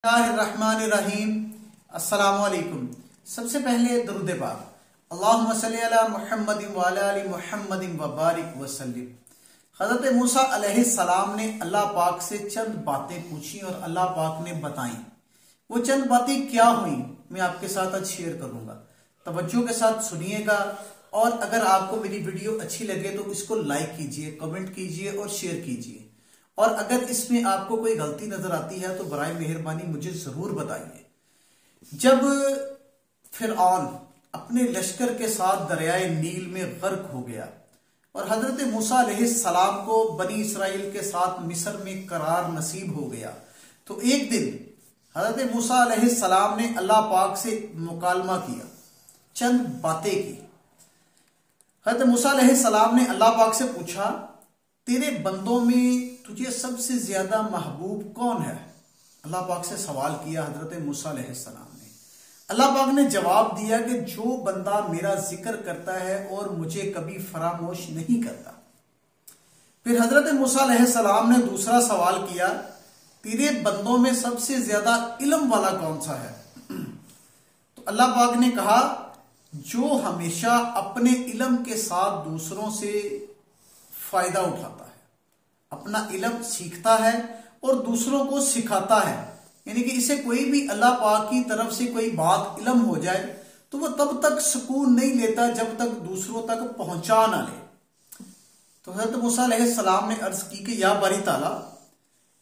बिस्मिल्लाहिर्रहमानिर्रहीम। अस्सलामु अलैकुम। सबसे पहले दुरूद पाक अल्लाहुम्मा सल्ली अला मुहम्मदिन व अला आलि मुहम्मदिन व बारिक वसल्लिम। हज़रत मूसा अलैहिस्सलाम ने अल्लाह पाक से चंद बातें पूछी और अल्लाह पाक ने बताई। वो चंद बातें क्या हुई मैं आपके साथ आज शेयर करूंगा। तवज्जो के साथ सुनिएगा और अगर आपको मेरी वीडियो अच्छी लगे तो इसको लाइक कीजिए, कमेंट कीजिए और शेयर कीजिए। और अगर इसमें आपको कोई गलती नजर आती है तो बराए मेहरबानी मुझे जरूर बताइए। जब फिरऔन अपने लश्कर के साथ दरियाए नील में गर्क हो गया और हजरत मूसा अलैहिस्सलाम को बनी इसराइल के साथ मिस्र में करार नसीब हो गया, तो एक दिन हजरत मूसा अलैहिस्सलाम ने अल्लाह पाक से मुकालमा किया, चंद बातें की। हजरत मूसा अलैहिस्सलाम ने अल्लाह पाक से पूछा, तेरे बंदों में तुझे सबसे ज्यादा महबूब कौन है? अल्लाह पाक से सवाल किया हजरत मूसा अलैहिस्सलाम ने। अल्लाह पाक ने जवाब दिया कि जो बंदा मेरा जिक्र करता है और मुझे कभी फरामोश नहीं करता। फिर हजरत मूसा अलैहिस्सलाम ने दूसरा सवाल किया, तेरे बंदों में सबसे ज्यादा इल्म वाला कौन सा है? तो अल्लाह पाक ने कहा, जो हमेशा अपने इल्म के साथ दूसरों से फायदा उठाता है, अपना इल्म सीखता है और दूसरों को सिखाता है। यानी कि इसे कोई भी अल्लाह पाक की तरफ से कोई बात इल्म हो जाए तो वह तब तक सुकून नहीं लेता जब तक दूसरों तक पहुंचा ना ले। तो हजरत मूसा अलैहिस्सलाम ने अर्ज की कि या बारी ताला,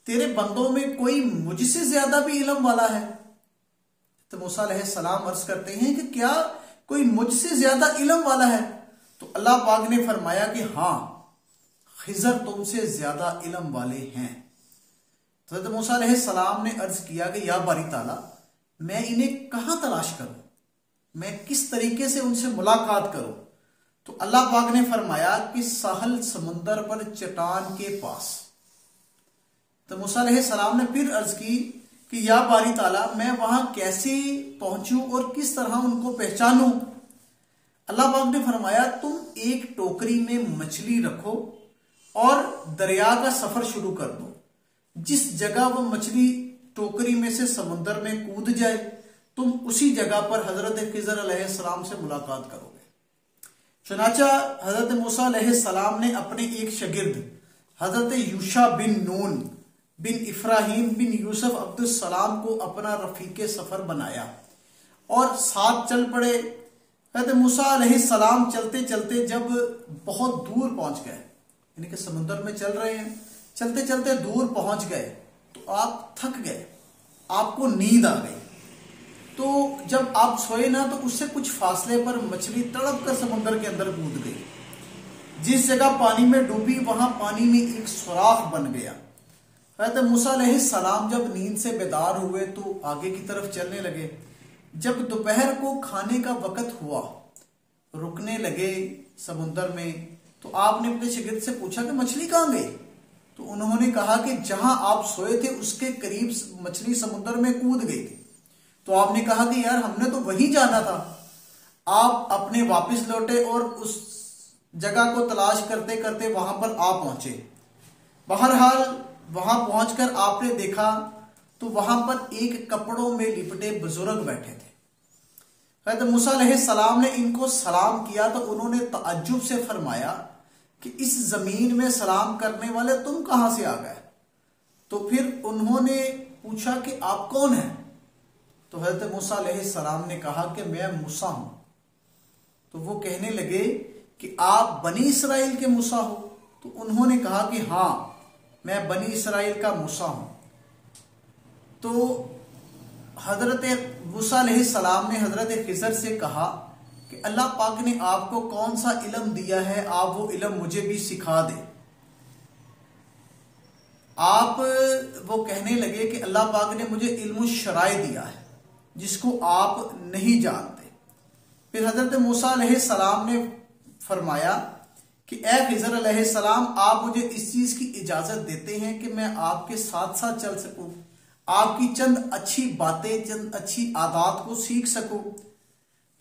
तेरे बंदों में कोई मुझसे ज्यादा भी इल्म वाला है? तो मूसा अलैहिस्सलाम अर्ज करते हैं कि क्या कोई मुझसे ज्यादा इल्म वाला है? तो अल्लाह पाक ने फरमाया कि हाँ, खिजर तुमसे ज्यादा इल्म वाले हैं। तो हज़रत मूसा अलैहिस्सलाम ने अर्ज किया कि या बारी ताला, मैं इन्हें कहां तलाश करूं, मैं किस तरीके से उनसे मुलाकात करूं? तो अल्लाह पाक ने फरमाया कि साहल समुंदर पर चट्टान के पास। तो मूसा अलैहिस्सलाम ने फिर अर्ज की कि या बारी ताला, मैं वहां कैसे पहुंचूं और किस तरह उनको पहचानूं? अल्लाह पाक ने फरमाया, तुम एक टोकरी में मछली रखो और दरिया का सफर शुरू कर दो। जिस जगह वो मछली टोकरी में से समुद्र में कूद जाए, तुम उसी जगह पर हजरत खिजर अलैहिस्सलाम से मुलाकात करोगे। चुनाचा हजरत मूसा अलैहिस्सलाम ने अपने एक शागिर्द हजरत यूशा बिन नून बिन इब्राहिम बिन यूसुफ अब्दुल सलाम को अपना रफीके सफर बनाया और साथ चल पड़े। हजरत मूसा अलैहिस्सलाम चलते चलते जब बहुत दूर पहुंच गए, यानी कि समुद्र में चल रहे हैं, चलते चलते दूर पहुंच गए तो आप थक गए, आपको नींद आ गई। तो जब आप सोए ना तो उससे कुछ फासले पर मछली तड़प कर समुद्र के अंदर कूद गई। जिस जगह पानी में डूबी वहां पानी में एक सुराख बन गया। हज़रत मूसा अलैहिस्सलाम जब नींद से बेदार हुए तो आगे की तरफ चलने लगे। जब दोपहर को खाने का वक्त हुआ, रुकने लगे समुद्र में, तो आपने अपने शागिर्द से पूछा कि मछली कहां गई? तो उन्होंने कहा कि जहां आप सोए थे उसके करीब मछली समुद्र में कूद गई थी। तो आपने कहा कि यार, हमने तो वहीं जाना था। आप अपने वापस लौटे और उस जगह को तलाश करते करते वहां पर आ पहुंचे। बहरहाल वहां पहुंचकर आपने देखा तो वहां पर एक कपड़ों में लिपटे बुजुर्ग बैठे थे। हज़रत मूसा अलैहिस्सलाम ने इनको सलाम किया तो उन्होंने तअज्जुब से फरमाया कि इस जमीन में सलाम करने वाले तुम कहां से आ गए? तो फिर उन्होंने पूछा कि आप कौन हैं? तो हज़रत मूसा अलैहिस्सलाम ने कहा कि मैं मूसा हूं। तो वो कहने लगे कि आप बनी इसराइल के मूसा हो? तो उन्होंने कहा कि हां, मैं बनी इसराइल का मूसा हूं। तो हजरत मूसा अलैहिस्सलाम ने हजरत खिजर से कहा कि अल्लाह पाक ने आपको कौन सा इल्म दिया है, आप वो इल्म मुझे भी सिखा दे। वो कहने लगे कि अल्लाह पाक ने मुझे इल्म शराय दिया है जिसको आप नहीं जानते। फिर हजरत मूसा अलैहिस्सलाम ने फरमाया कि ए खिजर अलैहिस्सलाम, आप मुझे इस चीज की इजाजत देते हैं कि मैं आपके साथ साथ चल सकूं, आपकी चंद अच्छी बातें, चंद अच्छी आदत को सीख सकूं?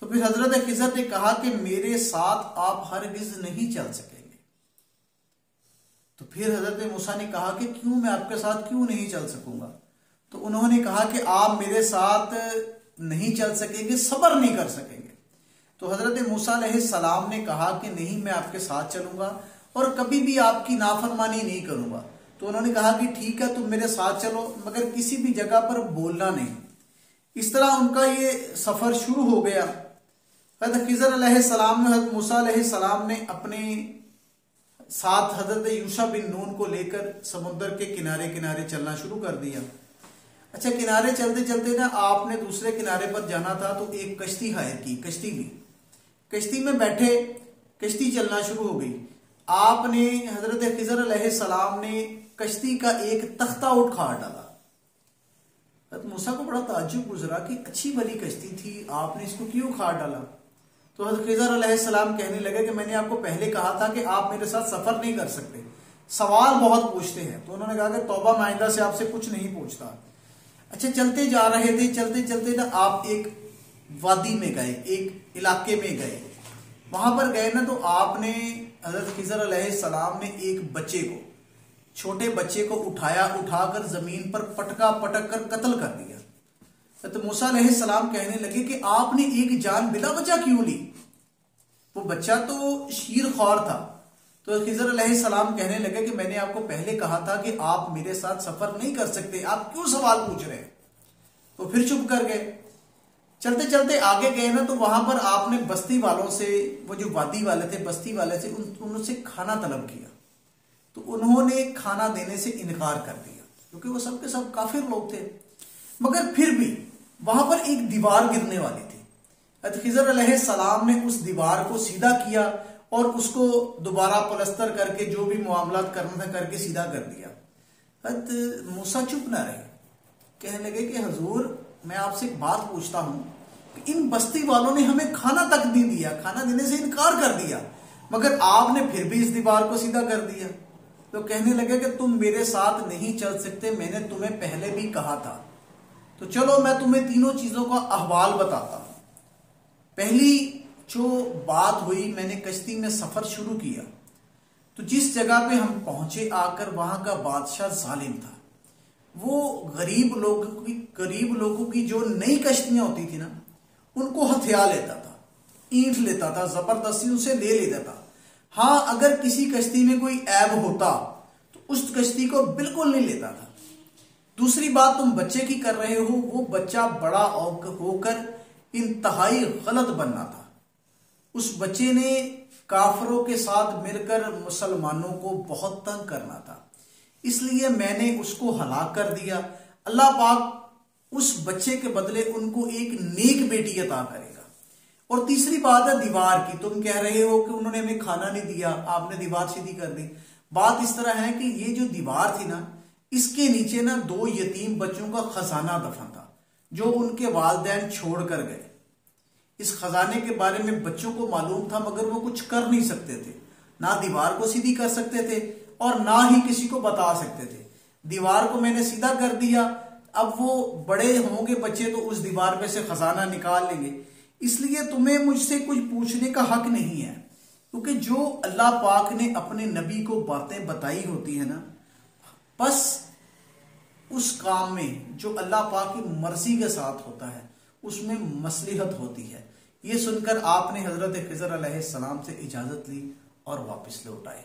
तो फिर हजरत खिजर ने कहा कि मेरे साथ आप हरगिज नहीं चल सकेंगे। तो फिर हजरत मूसा ने कहा कि क्यों, मैं आपके साथ क्यों नहीं चल सकूंगा? तो उन्होंने कहा कि आप मेरे साथ नहीं चल सकेंगे, सब्र नहीं कर सकेंगे। तो हजरत मूसा अलैहिस्सलाम ने कहा कि नहीं, मैं आपके साथ चलूंगा और कभी भी आपकी नाफरमानी नहीं करूंगा। तो उन्होंने कहा कि ठीक है, तुम मेरे साथ चलो, मगर किसी भी जगह पर बोलना नहीं। इस तरह उनका ये सफर शुरू हो गया। हजरत खिज़र अलैहिस्सलाम ने, हजरत मूसा अलैहिस्सलाम ने अपने साथ हजरत यूशा बिन नून को लेकर समुद्र के किनारे किनारे चलना शुरू कर दिया। अच्छा, किनारे चलते चलते ना आपने दूसरे किनारे पर जाना था, तो एक कश्ती हायर की, कश्ती ली, कश्ती में बैठे, कश्ती चलना शुरू हो गई। आपने हजरत खिज़र अलैहिस्सलाम ने कश्ती का एक तख्ता उखाड़ डाला। हजरत मूसा को बड़ा ताज्जुब गुजरा कि अच्छी भली कश्ती थी, आपने इसको क्यों उखाड़ डाला। तो हजरत खिज़र अलैहिस्सलाम कहने लगे कि मैंने आपको पहले कहा था कि आप मेरे साथ सफर नहीं कर सकते, सवाल बहुत पूछते हैं। तो उन्होंने कहा कि तौबा, मैं आइंदा से आपसे कुछ नहीं पूछता। अच्छा, चलते जा रहे थे, चलते चलते ना आप एक वादी में गए, एक इलाके में गए। वहां पर गए ना तो आपने हजरत खिज़र अलैहिस्सलाम ने एक बच्चे को, छोटे बच्चे को उठाया, उठाकर जमीन पर पटका पटक कर कत्ल कर दिया। तो मूसा अलैहिस्सलाम कहने लगे कि आपने एक जान बिला वजह क्यों ली। वो बच्चा तो शीरख्वार था। तो खिज़र अलैहिस्सलाम कहने लगे कि मैंने आपको पहले कहा था कि आप मेरे साथ सफर नहीं कर सकते, आप क्यों सवाल पूछ रहे हैं। तो फिर चुप कर गए। चलते चलते आगे गए ना तो वहां पर आपने बस्ती वालों से, वो जो वादी वाले थे, बस्ती वाले से, उनसे खाना तलब किया। तो उन्होंने खाना देने से इनकार कर दिया, क्योंकि वो सबके सब काफिर लोग थे। मगर फिर भी वहां पर एक दीवार गिरने वाली थी। खिज़र अलैहिस्सलाम ने उस दीवार को सीधा किया और उसको दोबारा प्लस्तर करके जो भी मामलात करना था करके सीधा कर दिया। हजरत मूसा चुप ना रहे, कहने लगे कि हुजूर, मैं आपसे एक बात पूछता हूं कि इन बस्ती वालों ने हमें खाना तक नहीं दिया, खाना देने से इनकार कर दिया, मगर आपने फिर भी इस दीवार को सीधा कर दिया। तो कहने लगे कि तुम मेरे साथ नहीं चल सकते, मैंने तुम्हें पहले भी कहा था। तो चलो मैं तुम्हें तीनों चीजों का अहवाल बताता हूं। पहली जो बात हुई, मैंने कश्ती में सफर शुरू किया तो जिस जगह पे हम पहुंचे आकर, वहां का बादशाह जालिम था। वो गरीब लोगों की जो नई कश्तियां होती थी ना, उनको हथिया लेता था, ईंट लेता था, जबरदस्ती उनसे ले लेता था। हाँ, अगर किसी कश्ती में कोई ऐब होता तो उस कश्ती को बिल्कुल नहीं लेता था। दूसरी बात तुम बच्चे की कर रहे हो, वो बच्चा बड़ा होकर इंतहाई गलत बनना था। उस बच्चे ने काफिरों के साथ मिलकर मुसलमानों को बहुत तंग करना था, इसलिए मैंने उसको हलाक कर दिया। अल्लाह पाक उस बच्चे के बदले उनको एक नेक बेटी अता करेगा। और तीसरी बात है दीवार की। तुम कह रहे हो कि उन्होंने हमें खाना नहीं दिया, आपने दीवार सीधी कर दी। बात इस तरह है कि ये जो दीवार थी ना, इसके नीचे ना 2 यतीम बच्चों का खजाना दफन था, जो उनके वालिदैन छोड़ कर गए। इस खजाने के बारे में बच्चों को मालूम था, मगर वो कुछ कर नहीं सकते थे, ना दीवार को सीधी कर सकते थे और ना ही किसी को बता सकते थे। दीवार को मैंने सीधा कर दिया, अब वो बड़े होंगे बच्चे तो उस दीवार पे से खजाना निकाल लेंगे, इसलिए तुम्हें मुझसे कुछ पूछने का हक नहीं है। क्योंकि जो अल्लाह पाक ने अपने नबी को बातें बताई होती है ना, बस उस काम में जो अल्लाह पाक की मर्जी के साथ होता है उसमें मसलिहत होती है। ये सुनकर आपने हजरत खिज़र अलैहिस्सलाम से इजाजत ली और वापस लौट आए।